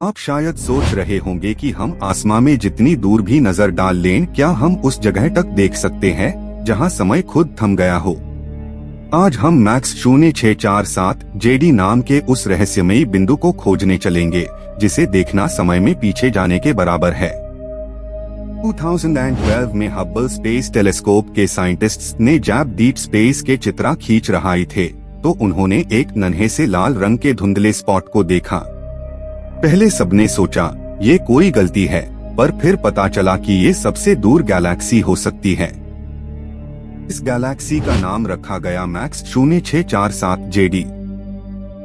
आप शायद सोच रहे होंगे कि हम आसमां में जितनी दूर भी नजर डाल लें, क्या हम उस जगह तक देख सकते हैं जहां समय खुद थम गया हो। आज हम मैक्स 0647 जेडी नाम के उस रहस्यमयी बिंदु को खोजने चलेंगे, जिसे देखना समय में पीछे जाने के बराबर है। 2012 में हब्बल स्पेस टेलीस्कोप के साइंटिस्ट्स ने जब डीप स्पेस के चित्र खींच रहे थे, तो उन्होंने एक नन्हे से लाल रंग के धुंधले स्पॉट को देखा। पहले सबने सोचा ये कोई गलती है, पर फिर पता चला कि ये सबसे दूर गैलेक्सी हो सकती है। इस गैलेक्सी का नाम रखा गया मैक्स 0647 जेडी।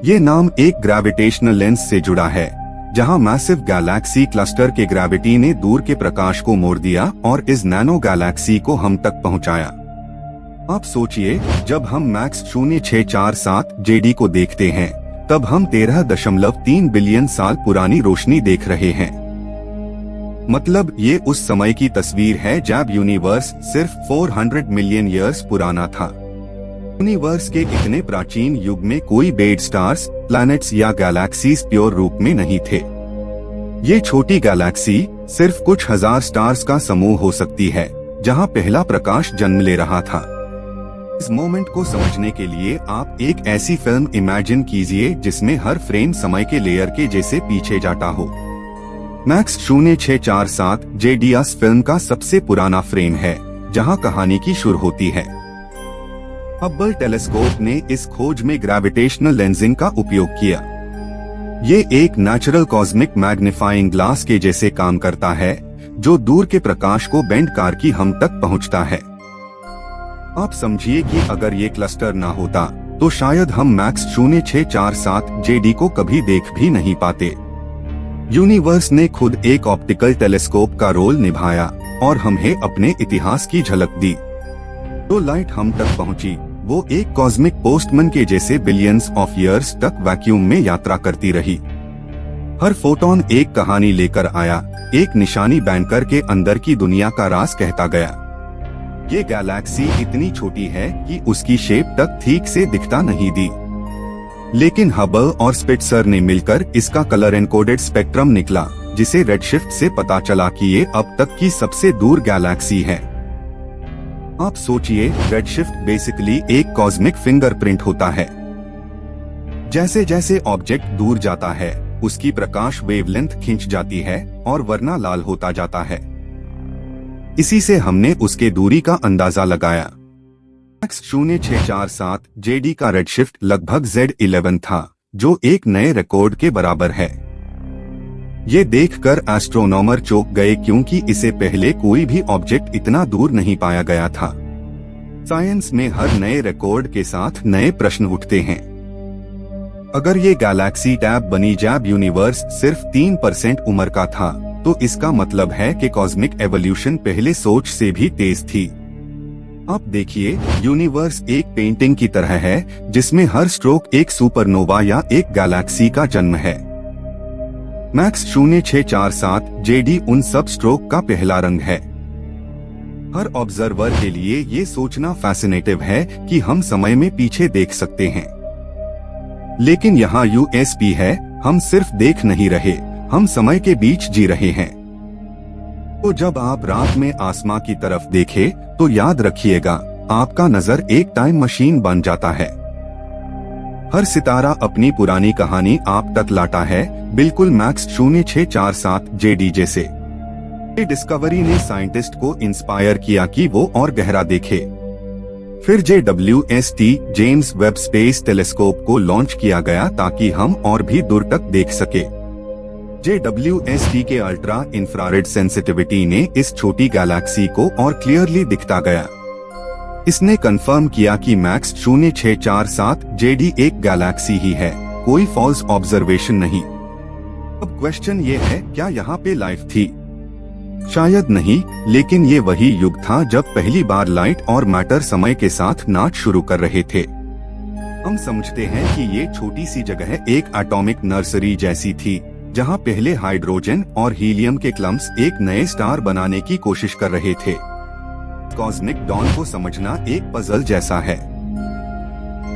ये नाम एक ग्रेविटेशनल लेंस से जुड़ा है, जहां मैसिव गैलेक्सी क्लस्टर के ग्रेविटी ने दूर के प्रकाश को मोड़ दिया और इस नैनो गैलेक्सी को हम तक पहुंचाया। आप सोचिए, जब हम मैक्स 0647 जेडी को देखते हैं, तब हम 13.3 बिलियन साल पुरानी रोशनी देख रहे हैं। मतलब ये उस समय की तस्वीर है जब यूनिवर्स सिर्फ 400 मिलियन ईयर्स पुराना था। यूनिवर्स के इतने प्राचीन युग में कोई बेड स्टार्स, प्लैनेट्स या गैलेक्सीज प्योर रूप में नहीं थे। ये छोटी गैलेक्सी सिर्फ कुछ हजार स्टार्स का समूह हो सकती है, जहां पहला प्रकाश जन्म ले रहा था। इस मोमेंट को समझने के लिए आप एक ऐसी फिल्म इमेजिन कीजिए जिसमें हर फ्रेम समय के लेयर के जैसे पीछे जाता हो। मैक्स 0647 जेडीएस फिल्म का सबसे पुराना फ्रेम है, जहां कहानी की शुरू होती है। हब्बल टेलीस्कोप ने इस खोज में ग्रेविटेशनल लेंसिंग का उपयोग किया। ये एक नेचुरल कॉस्मिक मैग्नीफाइंग ग्लास के जैसे काम करता है, जो दूर के प्रकाश को बेंड करके हम तक पहुंचता है। आप समझिए कि अगर ये क्लस्टर ना होता, तो शायद हम मैक्स 0647 जेडी को कभी देख भी नहीं पाते। यूनिवर्स ने खुद एक ऑप्टिकल टेलीस्कोप का रोल निभाया और हमें अपने इतिहास की झलक दी। तो लाइट हम तक पहुंची, वो एक कॉस्मिक पोस्टमैन के जैसे बिलियंस ऑफ ईयर्स तक वैक्यूम में यात्रा करती रही। हर फोटोन एक कहानी लेकर आया, एक निशानी बैंकर के अंदर की दुनिया का राज कहता गया। ये गैलेक्सी इतनी छोटी है कि उसकी शेप तक ठीक से दिखता नहीं दी, लेकिन हबल और स्पिट्जर ने मिलकर इसका कलर एनकोडेड स्पेक्ट्रम निकला, जिसे रेडशिफ्ट से पता चला कि ये अब तक की सबसे दूर गैलेक्सी है। आप सोचिए, रेडशिफ्ट बेसिकली एक कॉस्मिक फिंगरप्रिंट होता है। जैसे जैसे ऑब्जेक्ट दूर जाता है, उसकी प्रकाश वेवलेंथ खिंच जाती है और वर्ना लाल होता जाता है। इसी से हमने उसके दूरी का अंदाजा लगाया। मैक्स 0647 जेडी का रेडशिफ्ट लगभग Z11 था, जो एक नए रिकॉर्ड के बराबर है। ये देखकर एस्ट्रोनॉमर चौंक गए, क्योंकि इसे पहले कोई भी ऑब्जेक्ट इतना दूर नहीं पाया गया था। साइंस में हर नए रिकॉर्ड के साथ नए प्रश्न उठते हैं। अगर ये गैलेक्सी टैब बनी जब यूनिवर्स सिर्फ 3% उम्र का था, तो इसका मतलब है कि कॉस्मिक एवोल्यूशन पहले सोच से भी तेज थी। आप देखिए, यूनिवर्स एक पेंटिंग की तरह है, जिसमें हर स्ट्रोक एक सुपरनोवा या एक गैलेक्सी का जन्म है। मैक्स 0647 जेडी उन सब स्ट्रोक का पहला रंग है। हर ऑब्जर्वर के लिए ये सोचना फैसिनेटिव है कि हम समय में पीछे देख सकते हैं। लेकिन यहाँ यूएसपी है, हम सिर्फ देख नहीं रहे, हम समय के बीच जी रहे हैं। तो जब आप रात में आसमां की तरफ देखें, तो याद रखिएगा, आपका नजर एक टाइम मशीन बन जाता है। हर सितारा अपनी पुरानी कहानी आप तक लाता है, बिल्कुल मैक्स 0647 जेडी जैसे। ये डिस्कवरी ने साइंटिस्ट को इंस्पायर किया कि वो और गहरा देखे। फिर JWST James Webb space telescope को लॉन्च किया गया, ताकि हम और भी दूर तक देख सके। JWST के अल्ट्रा इंफ्रारेड सेंसिटिविटी ने इस छोटी गैलेक्सी को और क्लियरली दिखता गया। इसने कंफर्म किया कि मैक्स 0647 जेडी एक गैलेक्सी ही है, कोई फॉल्स ऑब्जर्वेशन नहीं। अब क्वेश्चन ये है, क्या यहाँ पे लाइफ थी? शायद नहीं, लेकिन ये वही युग था जब पहली बार लाइट और मैटर समय के साथ नाच शुरू कर रहे थे। हम समझते हैं कि ये छोटी सी जगह एक एटॉमिक नर्सरी जैसी थी, जहां पहले हाइड्रोजन और हीलियम के क्लम्प्स एक नए स्टार बनाने की कोशिश कर रहे थे। कॉस्मिक डॉन को समझना एक पजल जैसा है।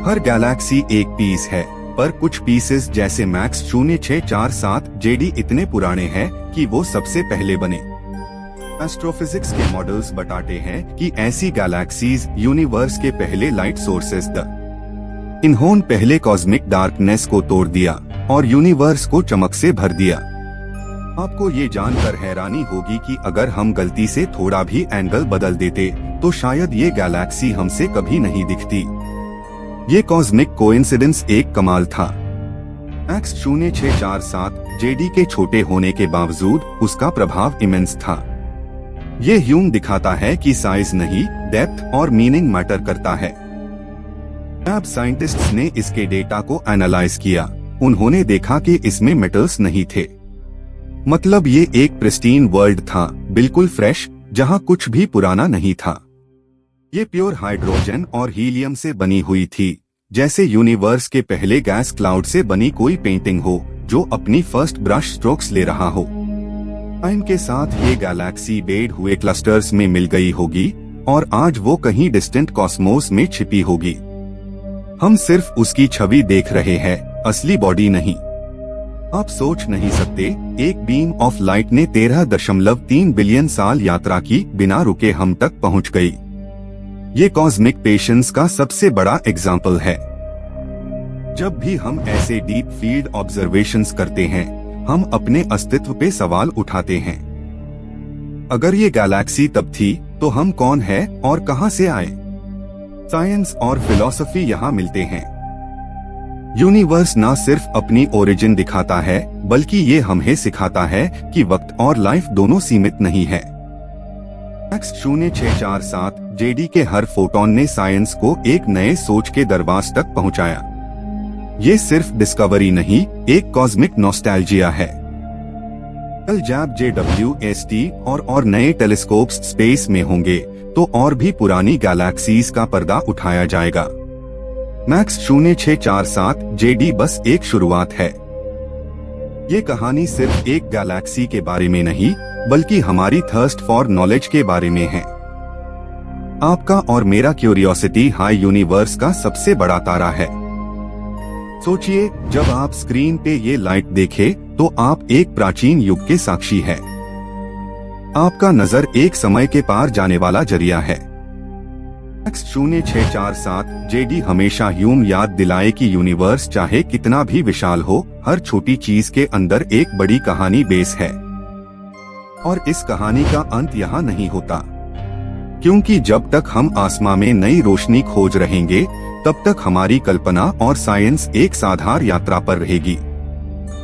हर गैलेक्सी एक पीस है, पर कुछ पीसेस जैसे मैक्स 0647 जेडी इतने पुराने हैं कि वो सबसे पहले बने। एस्ट्रोफिजिक्स के मॉडल्स बताते हैं कि ऐसी गैलेक्सीज यूनिवर्स के पहले लाइट सोर्सेस द इन्होंने पहले कॉस्मिक डार्कनेस को तोड़ दिया और यूनिवर्स को चमक से भर दिया। आपको ये जानकर हैरानी होगी कि अगर हम गलती से थोड़ा भी एंगल बदल देते तो शायद ये गैलेक्सी हमसे कभी नहीं दिखती। ये कॉस्मिक कोइंसिडेंस एक कमाल था। मैक्स 0647 जेडी के छोटे होने के बावजूद उसका प्रभाव इमेंस था। ये ह्यूम दिखाता है कि साइज नहीं, डेप्थ और मीनिंग मैटर करता है। अब साइंटिस्ट्स ने इसके डेटा को एनालाइज किया। उन्होंने देखा कि इसमें मेटल्स नहीं थे। मतलब ये एक प्रिस्टीन वर्ल्ड था, बिल्कुल फ्रेश, जहां कुछ भी पुराना नहीं था। ये प्योर हाइड्रोजन और हीलियम से बनी हुई थी, जैसे यूनिवर्स के पहले गैस क्लाउड से बनी कोई पेंटिंग हो जो अपनी फर्स्ट ब्रश स्ट्रोक्स ले रहा हो। टाइम के साथ ये गैलेक्सी बेड हुए क्लस्टर्स में मिल गई होगी और आज वो कहीं डिस्टेंट कॉस्मोस में छिपी होगी। हम सिर्फ उसकी छवि देख रहे हैं, असली बॉडी नहीं। आप सोच नहीं सकते, एक बीम ऑफ लाइट ने 13.3 बिलियन साल यात्रा की, बिना रुके हम तक पहुंच गई। ये कॉस्मिक पेशेंस का सबसे बड़ा एग्जाम्पल है। जब भी हम ऐसे डीप फील्ड ऑब्जर्वेशंस करते हैं, हम अपने अस्तित्व पे सवाल उठाते हैं। अगर ये गैलेक्सी तब थी तो हम कौन हैं और कहां से आए? साइंस और फिलॉसफी यहाँ मिलते हैं। यूनिवर्स न सिर्फ अपनी ओरिजिन दिखाता है, बल्कि ये हमें सिखाता है कि वक्त और लाइफ दोनों सीमित नहीं है। मैक्स 0647 जेडी के हर फोटोन ने साइंस को एक नए सोच के दरवाजे तक पहुंचाया। ये सिर्फ डिस्कवरी नहीं, एक कॉस्मिक नॉस्टैल्जिया है। कल जब JWST और नए टेलीस्कोप्स स्पेस में होंगे तो और भी पुरानी गैलेक्सीज का पर्दा उठाया जाएगा। मैक्स 0647 जेडी बस एक शुरुआत है। ये कहानी सिर्फ एक गैलेक्सी के बारे में नहीं, बल्कि हमारी थर्स्ट फॉर नॉलेज के बारे में है। आपका और मेरा क्यूरियोसिटी हाई यूनिवर्स का सबसे बड़ा तारा है। सोचिए, जब आप स्क्रीन पे ये लाइट देखे तो आप एक प्राचीन युग के साक्षी है। आपका नजर एक समय के पार जाने वाला जरिया है। मैक्स 0647 जेडी हमेशा ह्यूम याद दिलाए कि यूनिवर्स चाहे कितना भी विशाल हो, हर छोटी चीज के अंदर एक बड़ी कहानी बेस है। और इस कहानी का अंत यहाँ नहीं होता, क्योंकि जब तक हम आसमां में नई रोशनी खोज रहेंगे, तब तक हमारी कल्पना और साइंस एक साधारण यात्रा पर रहेगी।